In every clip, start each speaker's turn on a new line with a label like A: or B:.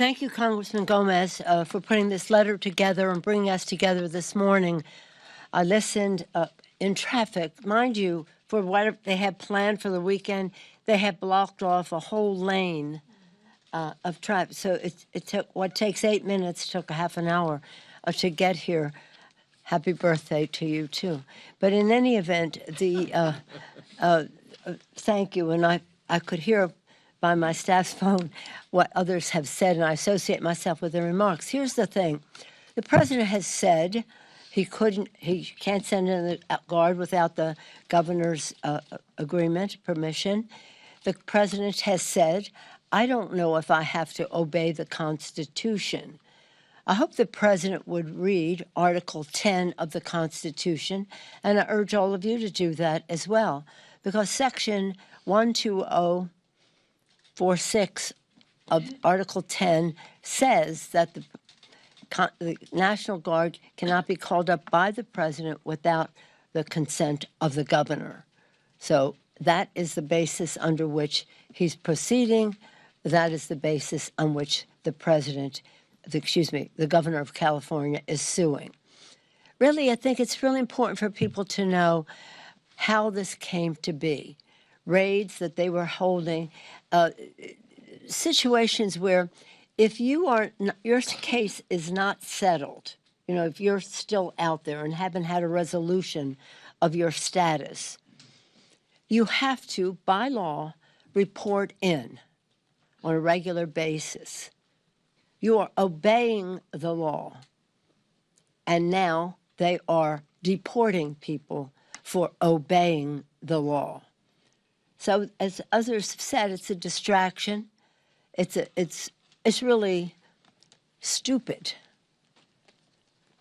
A: Thank you, Congressman Gomez, for putting this letter together and bringing us together this morning. I listened in traffic. Mind you, for what they had planned for the weekend, they had blocked off a whole lane of traffic. So it took, what takes 8 minutes took a half an hour to get here. Happy birthday to you, too. But in any event, thank you. And I could hear by my staff's phone what others have said, and I associate myself with their remarks. Here's the thing. The president has said he can't send in the guard without the governor's agreement, permission. The president has said, I don't know if I have to obey the Constitution. I hope the president would read Article 10 of the Constitution, and I urge all of you to do that as well, because Section 12046 of Article 10 says that the National Guard cannot be called up by the president without the consent of the governor. So that is the basis under which he's proceeding. That is the basis on which the president, the governor of California is suing. Really, I think it's really important for people to know how this came to be. Raids that they were holding, situations where if your case is not settled, if you're still out there and haven't had a resolution of your status, you have to, by law, report in on a regular basis. You are obeying the law. And now they are deporting people for obeying the law. So as others have said, it's a distraction. It's really stupid,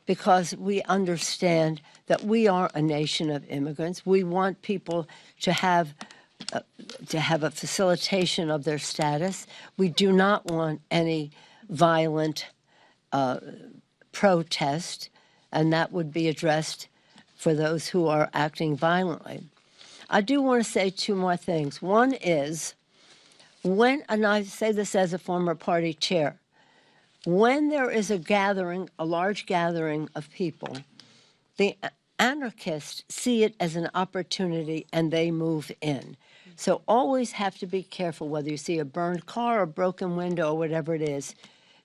A: because we understand that we are a nation of immigrants. We want people to have a facilitation of their status. We do not want any violent protest, and that would be addressed for those who are acting violently. I do want to say two more things. One is, and I say this as a former party chair, when there is a large gathering of people, the anarchists see it as an opportunity and they move in. So always have to be careful whether you see a burned car or a broken window or whatever it is.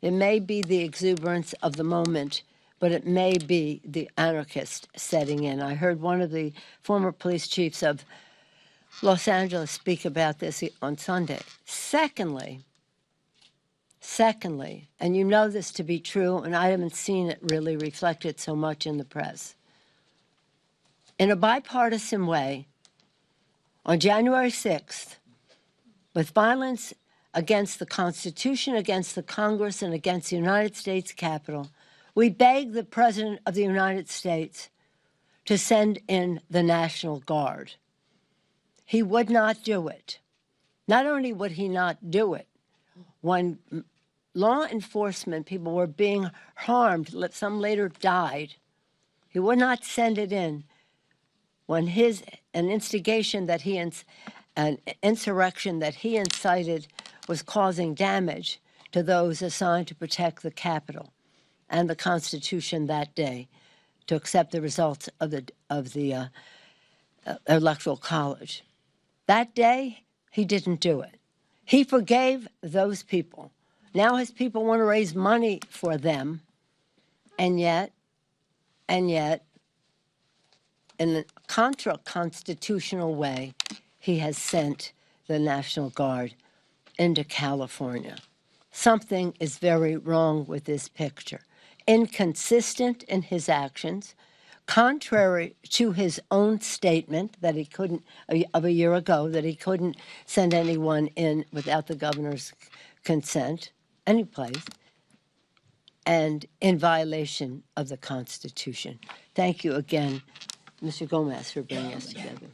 A: It may be the exuberance of the moment, but it may be the anarchist setting in. I heard one of the former police chiefs of Los Angeles speak about this on Sunday. Secondly, and you know this to be true, and I haven't seen it really reflected so much in the press, in a bipartisan way, on January 6th, with violence against the Constitution, against the Congress, and against the United States Capitol, we begged the President of the United States to send in the National Guard. He would not do it. Not only would he not do it, when law enforcement people were being harmed, some later died, he would not send it in when an insurrection that he incited was causing damage to those assigned to protect the Capitol and the Constitution that day, to accept the results of the Electoral College. That day, he didn't do it. He forgave those people. Now his people want to raise money for them, and yet, in a contra-constitutional way, he has sent the National Guard into California. Something is very wrong with this picture. Inconsistent in his actions, contrary to his own statement that he couldn't, of a year ago, that he couldn't send anyone in without the governor's consent, any place, and in violation of the Constitution. Thank you again, Mr. Gomez, for bringing us together.